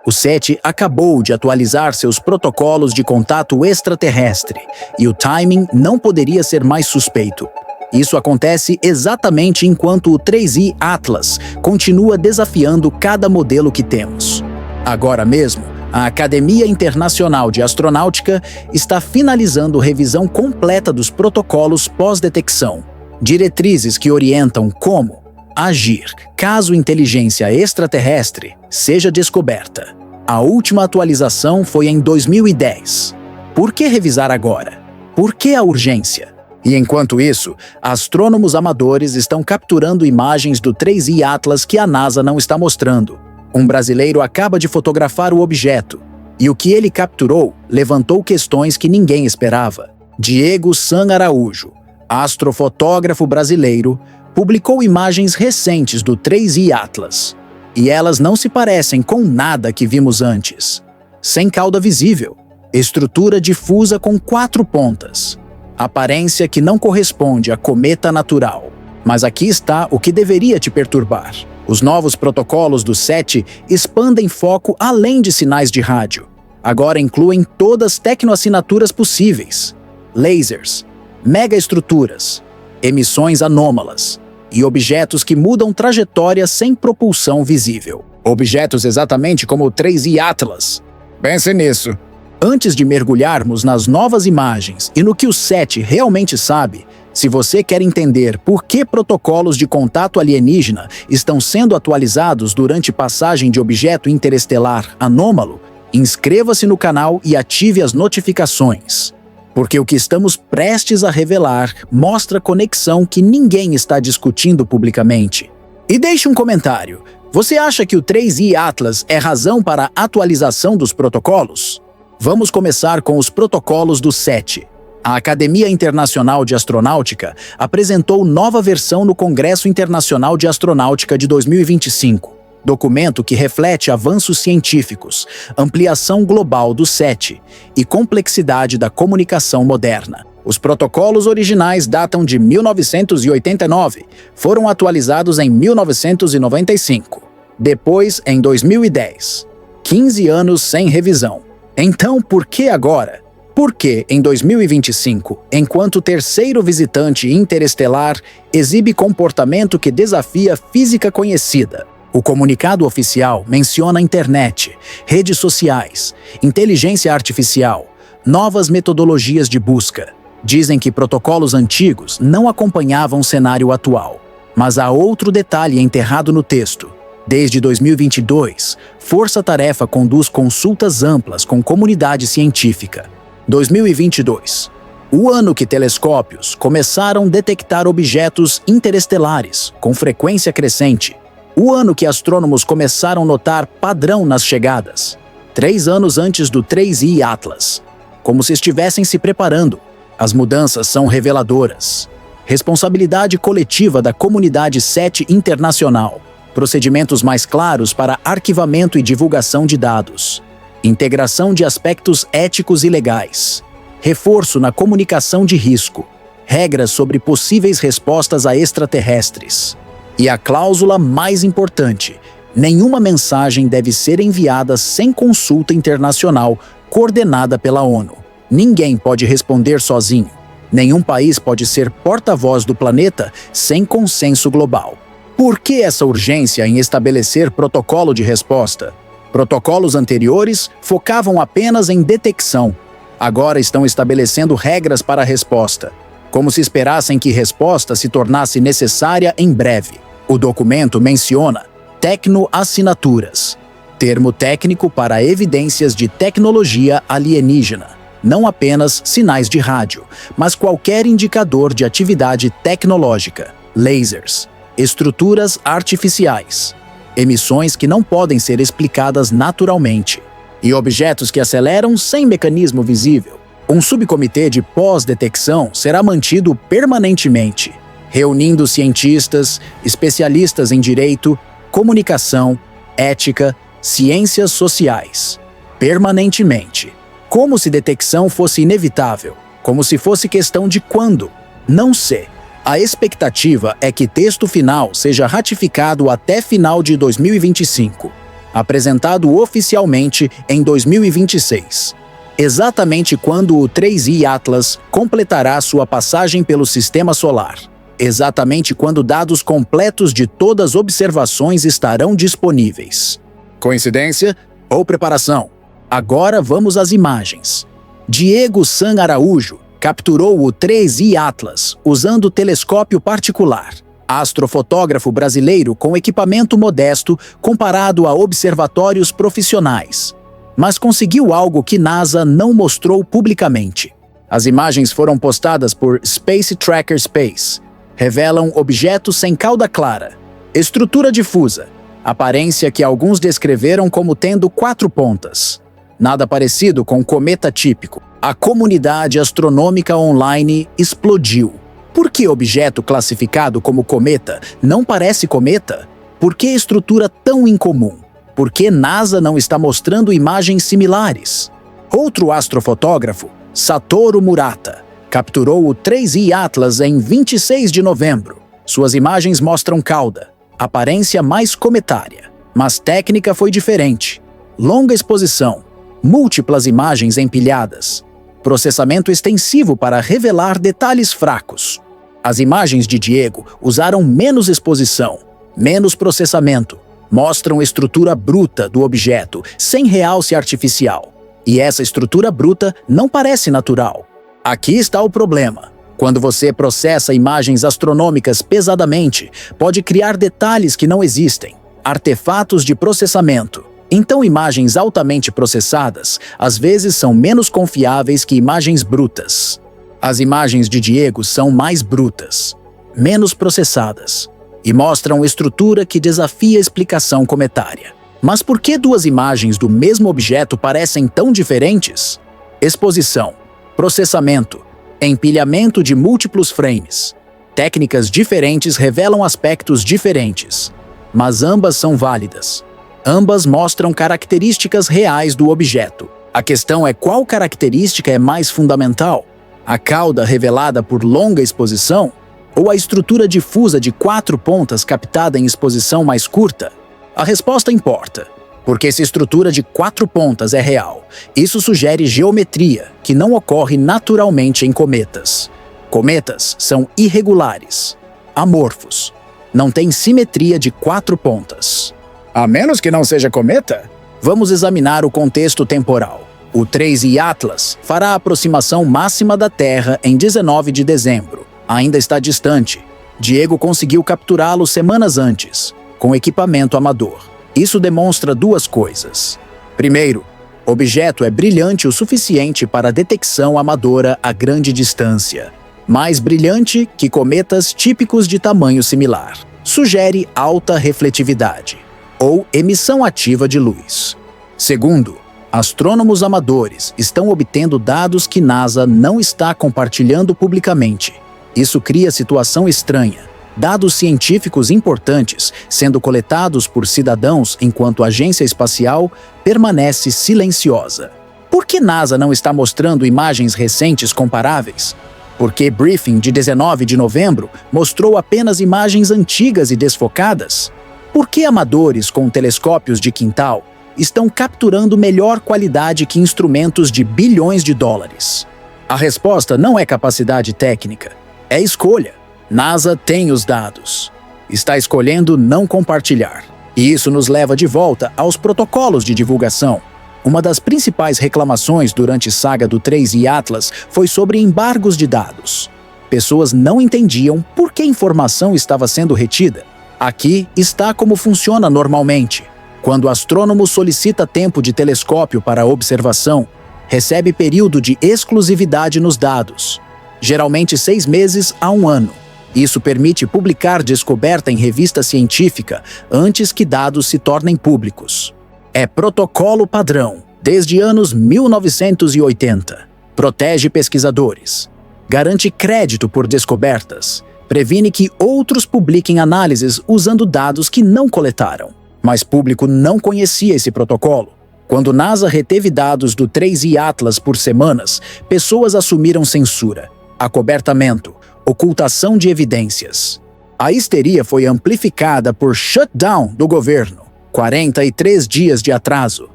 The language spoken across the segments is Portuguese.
O SETI acabou de atualizar seus protocolos de contato extraterrestre e o timing não poderia ser mais suspeito. Isso acontece exatamente enquanto o 3I Atlas continua desafiando cada modelo que temos. Agora mesmo, a Academia Internacional de Astronáutica está finalizando revisão completa dos protocolos pós-detecção, diretrizes que orientam como agir caso inteligência extraterrestre seja descoberta. A última atualização foi em 2010. Por que revisar agora? Por que a urgência? E enquanto isso, astrônomos amadores estão capturando imagens do 3I Atlas que a NASA não está mostrando. Um brasileiro acaba de fotografar o objeto, e o que ele capturou levantou questões que ninguém esperava. Diego San Araújo, astrofotógrafo brasileiro, publicou imagens recentes do 3I Atlas, e elas não se parecem com nada que vimos antes. Sem cauda visível, estrutura difusa com 4 pontas, aparência que não corresponde a cometa natural. Mas aqui está o que deveria te perturbar. Os novos protocolos do SETI expandem foco além de sinais de rádio. Agora incluem todas as tecnoassinaturas possíveis: lasers, megaestruturas, emissões anômalas e objetos que mudam trajetória sem propulsão visível. Objetos exatamente como o 3I Atlas. Pense nisso. Antes de mergulharmos nas novas imagens e no que o SETI realmente sabe, se você quer entender por que protocolos de contato alienígena estão sendo atualizados durante passagem de objeto interestelar anômalo, inscreva-se no canal e ative as notificações. Porque o que estamos prestes a revelar mostra conexão que ninguém está discutindo publicamente. E deixe um comentário. Você acha que o 3I Atlas é razão para a atualização dos protocolos? Vamos começar com os protocolos do SETI. A Academia Internacional de Astronáutica apresentou nova versão no Congresso Internacional de Astronáutica de 2025. Documento que reflete avanços científicos, ampliação global do SETI e complexidade da comunicação moderna. Os protocolos originais datam de 1989, foram atualizados em 1995, depois em 2010. 15 anos sem revisão. Então, por que agora? Porque, em 2025, enquanto o terceiro visitante interestelar exibe comportamento que desafia a física conhecida, o comunicado oficial menciona a internet, redes sociais, inteligência artificial, novas metodologias de busca. Dizem que protocolos antigos não acompanhavam o cenário atual. Mas há outro detalhe enterrado no texto. Desde 2022, Força Tarefa conduz consultas amplas com comunidade científica. 2022. O ano que telescópios começaram a detectar objetos interestelares com frequência crescente. O ano que astrônomos começaram a notar padrão nas chegadas. 3 anos antes do 3I Atlas. Como se estivessem se preparando. As mudanças são reveladoras. Responsabilidade coletiva da comunidade SETI internacional. Procedimentos mais claros para arquivamento e divulgação de dados. Integração de aspectos éticos e legais. Reforço na comunicação de risco. Regras sobre possíveis respostas a extraterrestres. E a cláusula mais importante: nenhuma mensagem deve ser enviada sem consulta internacional coordenada pela ONU. Ninguém pode responder sozinho. Nenhum país pode ser porta-voz do planeta sem consenso global. Por que essa urgência em estabelecer protocolo de resposta? Protocolos anteriores focavam apenas em detecção. Agora estão estabelecendo regras para a resposta, como se esperassem que resposta se tornasse necessária em breve. O documento menciona tecnoassinaturas, termo técnico para evidências de tecnologia alienígena, não apenas sinais de rádio, mas qualquer indicador de atividade tecnológica, lasers, estruturas artificiais, emissões que não podem ser explicadas naturalmente, e objetos que aceleram sem mecanismo visível. Um subcomitê de pós-detecção será mantido permanentemente, reunindo cientistas, especialistas em direito, comunicação, ética, ciências sociais, permanentemente. Como se detecção fosse inevitável, como se fosse questão de quando, não sei. A expectativa é que texto final seja ratificado até final de 2025. apresentado oficialmente em 2026, exatamente quando o 3i Atlas completará sua passagem pelo Sistema Solar, exatamente quando dados completos de todas as observações estarão disponíveis. Coincidência ou preparação? Agora vamos às imagens. Diego San Araújo capturou o 3i Atlas usando telescópio particular. Astrofotógrafo brasileiro com equipamento modesto comparado a observatórios profissionais. Mas conseguiu algo que NASA não mostrou publicamente. As imagens foram postadas por Space Tracker Space. Revelam objetos sem cauda clara, estrutura difusa, aparência que alguns descreveram como tendo 4 pontas. Nada parecido com um cometa típico. A comunidade astronômica online explodiu. Por que objeto classificado como cometa não parece cometa? Por que estrutura tão incomum? Por que NASA não está mostrando imagens similares? Outro astrofotógrafo, Satoru Murata, capturou o 3i Atlas em 26 de novembro. Suas imagens mostram cauda, aparência mais cometária, mas técnica foi diferente. Longa exposição, múltiplas imagens empilhadas, processamento extensivo para revelar detalhes fracos. As imagens de Diego usaram menos exposição, menos processamento, mostram estrutura bruta do objeto, sem realce artificial. E essa estrutura bruta não parece natural. Aqui está o problema. Quando você processa imagens astronômicas pesadamente, pode criar detalhes que não existem, artefatos de processamento. Então, imagens altamente processadas, às vezes, são menos confiáveis que imagens brutas. As imagens de Diego são mais brutas, menos processadas, e mostram estrutura que desafia a explicação cometária. Mas por que duas imagens do mesmo objeto parecem tão diferentes? Exposição, processamento, empilhamento de múltiplos frames. Técnicas diferentes revelam aspectos diferentes, mas ambas são válidas. Ambas mostram características reais do objeto. A questão é qual característica é mais fundamental? A cauda revelada por longa exposição ou a estrutura difusa de 4 pontas captada em exposição mais curta? A resposta importa, porque se a estrutura de 4 pontas é real, isso sugere geometria que não ocorre naturalmente em cometas. Cometas são irregulares, amorfos, não têm simetria de 4 pontas. A menos que não seja cometa? Vamos examinar o contexto temporal. O 3i Atlas fará a aproximação máxima da Terra em 19 de dezembro. Ainda está distante. Diego conseguiu capturá-lo semanas antes, com equipamento amador. Isso demonstra duas coisas. Primeiro, o objeto é brilhante o suficiente para detecção amadora a grande distância. Mais brilhante que cometas típicos de tamanho similar. Sugere alta refletividade, ou emissão ativa de luz. Segundo, astrônomos amadores estão obtendo dados que NASA não está compartilhando publicamente. Isso cria situação estranha. Dados científicos importantes sendo coletados por cidadãos enquanto a agência espacial permanece silenciosa. Por que NASA não está mostrando imagens recentes comparáveis? Porque briefing de 19 de novembro mostrou apenas imagens antigas e desfocadas? Por que amadores com telescópios de quintal estão capturando melhor qualidade que instrumentos de bilhões de dólares? A resposta não é capacidade técnica, é escolha. NASA tem os dados. Está escolhendo não compartilhar. E isso nos leva de volta aos protocolos de divulgação. Uma das principais reclamações durante a saga do 3i Atlas foi sobre embargos de dados. Pessoas não entendiam por que a informação estava sendo retida. Aqui está como funciona normalmente. Quando o astrônomo solicita tempo de telescópio para observação, recebe período de exclusividade nos dados, geralmente 6 meses a 1 ano. Isso permite publicar descoberta em revista científica antes que dados se tornem públicos. É protocolo padrão, desde anos 1980. Protege pesquisadores. Garante crédito por descobertas. Previne que outros publiquem análises usando dados que não coletaram. Mas o público não conhecia esse protocolo. Quando NASA reteve dados do 3i Atlas por semanas, pessoas assumiram censura, acobertamento, ocultação de evidências. A histeria foi amplificada por shutdown do governo. 43 dias de atraso.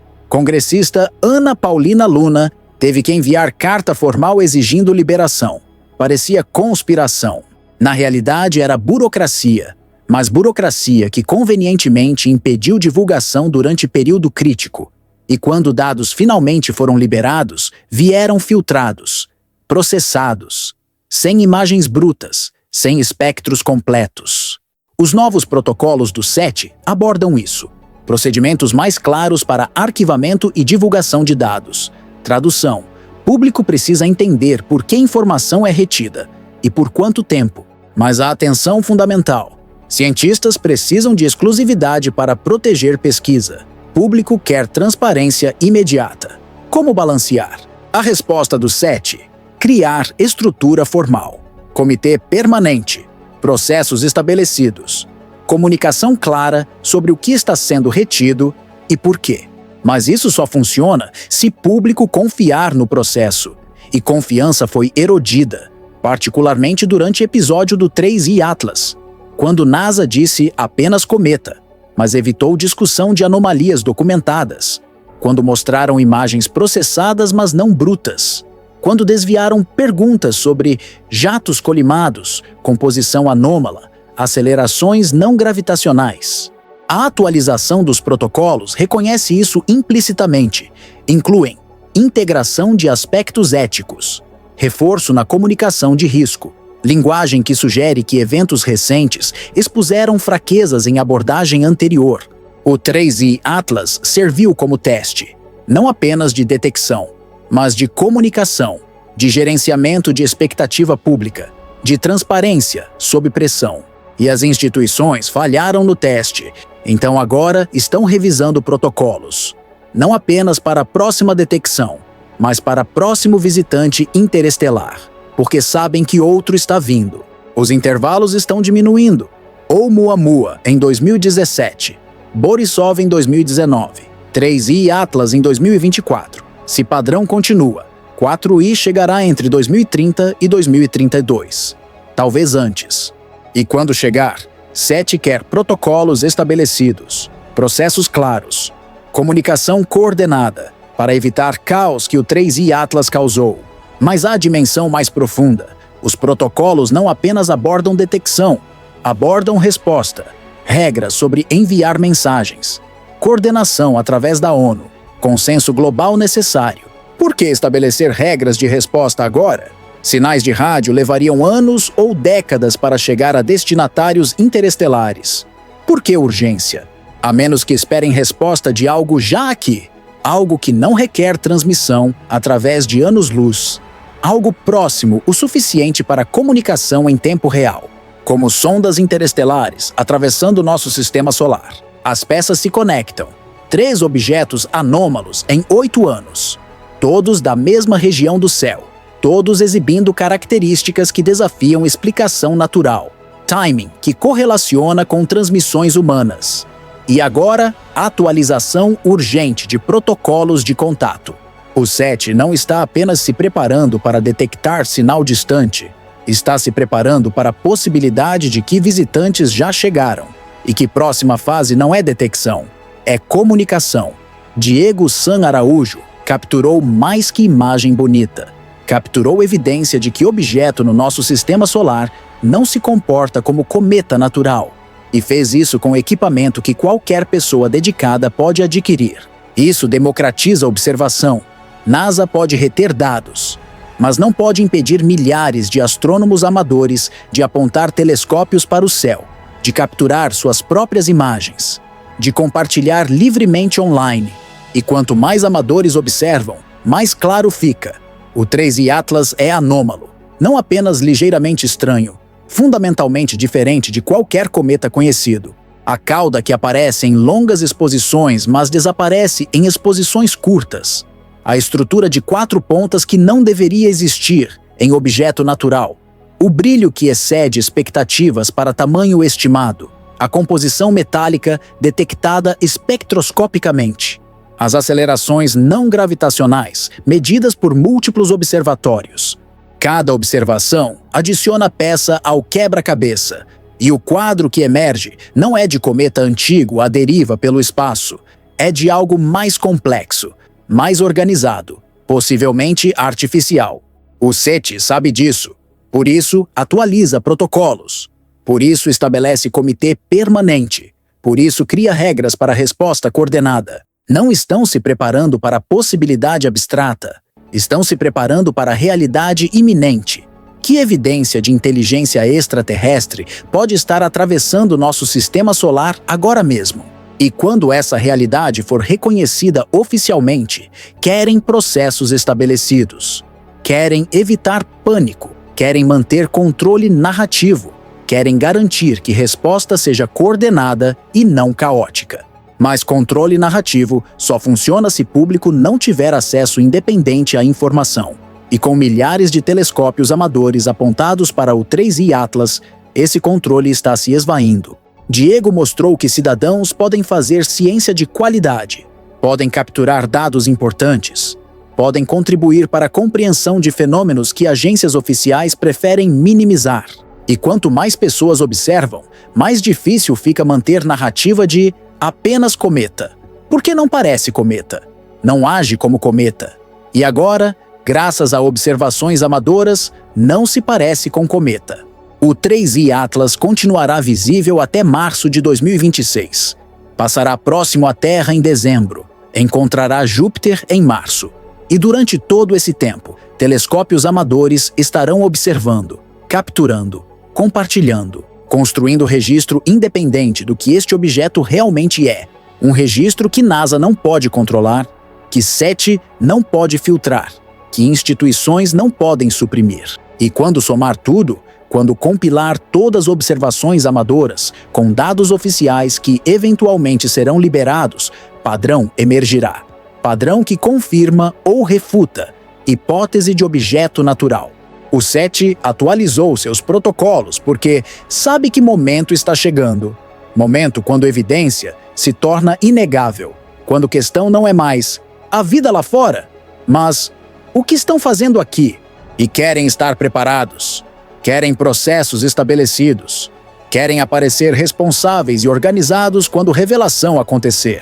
Congressista Ana Paulina Luna teve que enviar carta formal exigindo liberação. Parecia conspiração. Na realidade, era burocracia, mas burocracia que convenientemente impediu divulgação durante período crítico. E quando dados finalmente foram liberados, vieram filtrados, processados, sem imagens brutas, sem espectros completos. Os novos protocolos do SETI abordam isso. Procedimentos mais claros para arquivamento e divulgação de dados. Tradução: público precisa entender por que informação é retida e por quanto tempo. Mas a atenção fundamental: cientistas precisam de exclusividade para proteger pesquisa. Público quer transparência imediata. Como balancear? A resposta do SETI: criar estrutura formal, comitê permanente, processos estabelecidos, comunicação clara sobre o que está sendo retido e por quê. Mas isso só funciona se público confiar no processo. E confiança foi erodida, particularmente durante o episódio do 3I Atlas, quando NASA disse apenas cometa, mas evitou discussão de anomalias documentadas, quando mostraram imagens processadas, mas não brutas, quando desviaram perguntas sobre jatos colimados, composição anômala, acelerações não gravitacionais. A atualização dos protocolos reconhece isso implicitamente. Incluem integração de aspectos éticos, reforço na comunicação de risco, linguagem que sugere que eventos recentes expuseram fraquezas em abordagem anterior. O 3I Atlas serviu como teste, não apenas de detecção, mas de comunicação, de gerenciamento de expectativa pública, de transparência sob pressão. E as instituições falharam no teste, então agora estão revisando protocolos, não apenas para a próxima detecção, mas para próximo visitante interestelar, porque sabem que outro está vindo. Os intervalos estão diminuindo. Oumuamua em 2017, Borisov em 2019, 3I Atlas em 2024. Se padrão continua, 4I chegará entre 2030 e 2032, talvez antes. E quando chegar, SETI quer protocolos estabelecidos, processos claros, comunicação coordenada, para evitar caos que o 3I Atlas causou. Mas há dimensão mais profunda. Os protocolos não apenas abordam detecção, abordam resposta, regras sobre enviar mensagens, coordenação através da ONU, consenso global necessário. Por que estabelecer regras de resposta agora? Sinais de rádio levariam anos ou décadas para chegar a destinatários interestelares. Por que urgência? A menos que esperem resposta de algo já aqui, algo que não requer transmissão através de anos-luz, algo próximo o suficiente para comunicação em tempo real, como sondas interestelares atravessando nosso sistema solar. As peças se conectam. 3 objetos anômalos em 8 anos, todos da mesma região do céu, todos exibindo características que desafiam explicação natural, timing que correlaciona com transmissões humanas. E agora, atualização urgente de protocolos de contato. O SETI não está apenas se preparando para detectar sinal distante, está se preparando para a possibilidade de que visitantes já chegaram, e que próxima fase não é detecção, é comunicação. Diego San Araújo capturou mais que imagem bonita. Capturou evidência de que objeto no nosso sistema solar não se comporta como cometa natural. E fez isso com equipamento que qualquer pessoa dedicada pode adquirir. Isso democratiza a observação. NASA pode reter dados, mas não pode impedir milhares de astrônomos amadores de apontar telescópios para o céu, de capturar suas próprias imagens, de compartilhar livremente online. E quanto mais amadores observam, mais claro fica. O 3I Atlas é anômalo, não apenas ligeiramente estranho, fundamentalmente diferente de qualquer cometa conhecido. A cauda que aparece em longas exposições, mas desaparece em exposições curtas. A estrutura de 4 pontas que não deveria existir em objeto natural. O brilho que excede expectativas para tamanho estimado. A composição metálica detectada espectroscopicamente. As acelerações não gravitacionais, medidas por múltiplos observatórios. Cada observação adiciona peça ao quebra-cabeça, E o quadro que emerge não é de cometa antigo à deriva pelo espaço, é de algo mais complexo, mais organizado, possivelmente artificial. O SETI sabe disso, por isso atualiza protocolos, por isso estabelece comitê permanente, por isso cria regras para resposta coordenada. Não estão se preparando para a possibilidade abstrata, estão se preparando para a realidade iminente. Que evidência de inteligência extraterrestre pode estar atravessando nosso sistema solar agora mesmo? E quando essa realidade for reconhecida oficialmente, querem processos estabelecidos. Querem evitar pânico, querem manter controle narrativo, querem garantir que resposta seja coordenada e não caótica. Mas controle narrativo só funciona se público não tiver acesso independente à informação. E com milhares de telescópios amadores apontados para o 3I Atlas, esse controle está se esvaindo. Diego mostrou que cidadãos podem fazer ciência de qualidade, podem capturar dados importantes, podem contribuir para a compreensão de fenômenos que agências oficiais preferem minimizar. E quanto mais pessoas observam, mais difícil fica manter narrativa de apenas cometa. Porque não parece cometa, não age como cometa. E agora, graças a observações amadoras, não se parece com cometa. O 3I Atlas continuará visível até março de 2026. Passará próximo à Terra em dezembro. Encontrará Júpiter em março. E durante todo esse tempo, telescópios amadores estarão observando, capturando, compartilhando, construindo registro independente do que este objeto realmente é. Um registro que NASA não pode controlar, que SETI não pode filtrar, que instituições não podem suprimir. E quando somar tudo, quando compilar todas as observações amadoras com dados oficiais que eventualmente serão liberados, padrão emergirá. Padrão que confirma ou refuta hipótese de objeto natural. O SETI atualizou seus protocolos porque sabe que momento está chegando. Momento quando evidência se torna inegável. Quando questão não é mais a vida lá fora, mas o que estão fazendo aqui? E querem estar preparados. Querem processos estabelecidos. Querem aparecer responsáveis e organizados quando revelação acontecer.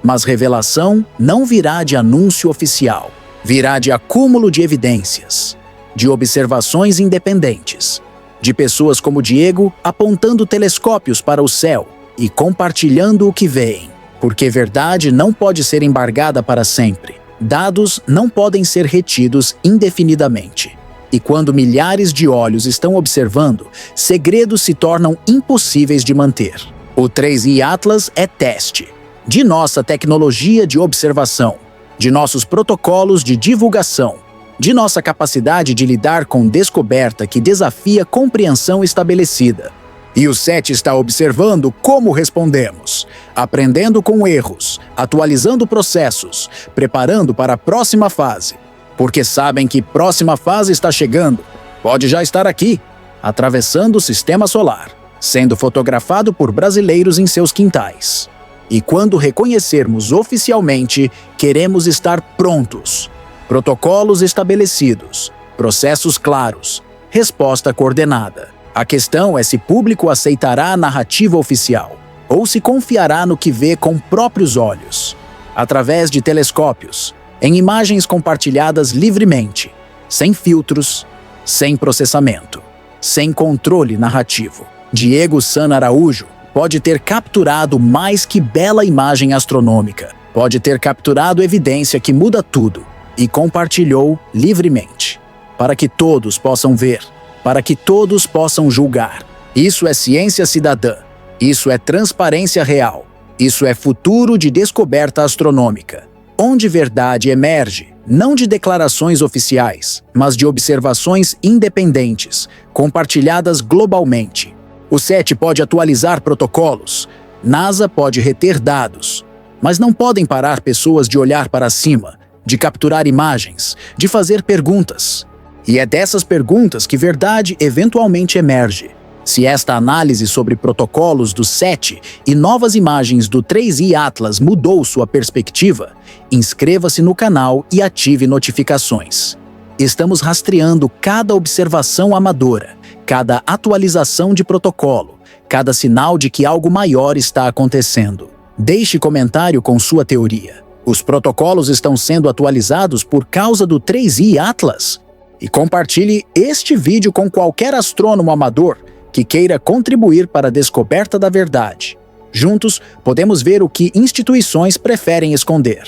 Mas revelação não virá de anúncio oficial. Virá de acúmulo de evidências, de observações independentes, de pessoas como Diego apontando telescópios para o céu e compartilhando o que veem. Porque verdade não pode ser embargada para sempre. Dados não podem ser retidos indefinidamente. E quando milhares de olhos estão observando, segredos se tornam impossíveis de manter. O 3I Atlas é teste de nossa tecnologia de observação, de nossos protocolos de divulgação, de nossa capacidade de lidar com descoberta que desafia compreensão estabelecida. E o SETI está observando como respondemos, aprendendo com erros, atualizando processos, preparando para a próxima fase. Porque sabem que próxima fase está chegando, pode já estar aqui, atravessando o sistema solar, sendo fotografado por brasileiros em seus quintais. E quando reconhecermos oficialmente, queremos estar prontos. Protocolos estabelecidos, processos claros, resposta coordenada. A questão é se público aceitará a narrativa oficial, ou se confiará no que vê com próprios olhos, através de telescópios, em imagens compartilhadas livremente, sem filtros, sem processamento, sem controle narrativo. Diego San Araújo pode ter capturado mais que bela imagem astronômica, pode ter capturado evidência que muda tudo e compartilhou livremente, para que todos possam ver, para que todos possam julgar. Isso é ciência cidadã, isso é transparência real, isso é futuro de descoberta astronômica, onde verdade emerge, não de declarações oficiais, mas de observações independentes, compartilhadas globalmente. O SETI pode atualizar protocolos, NASA pode reter dados, mas não podem parar pessoas de olhar para cima, de capturar imagens, de fazer perguntas. E é dessas perguntas que verdade eventualmente emerge. Se esta análise sobre protocolos do SETI e novas imagens do 3I Atlas mudou sua perspectiva, inscreva-se no canal e ative notificações. Estamos rastreando cada observação amadora, cada atualização de protocolo, cada sinal de que algo maior está acontecendo. Deixe comentário com sua teoria. Os protocolos estão sendo atualizados por causa do 3i Atlas? E compartilhe este vídeo com qualquer astrônomo amador que queira contribuir para a descoberta da verdade. Juntos, podemos ver o que instituições preferem esconder.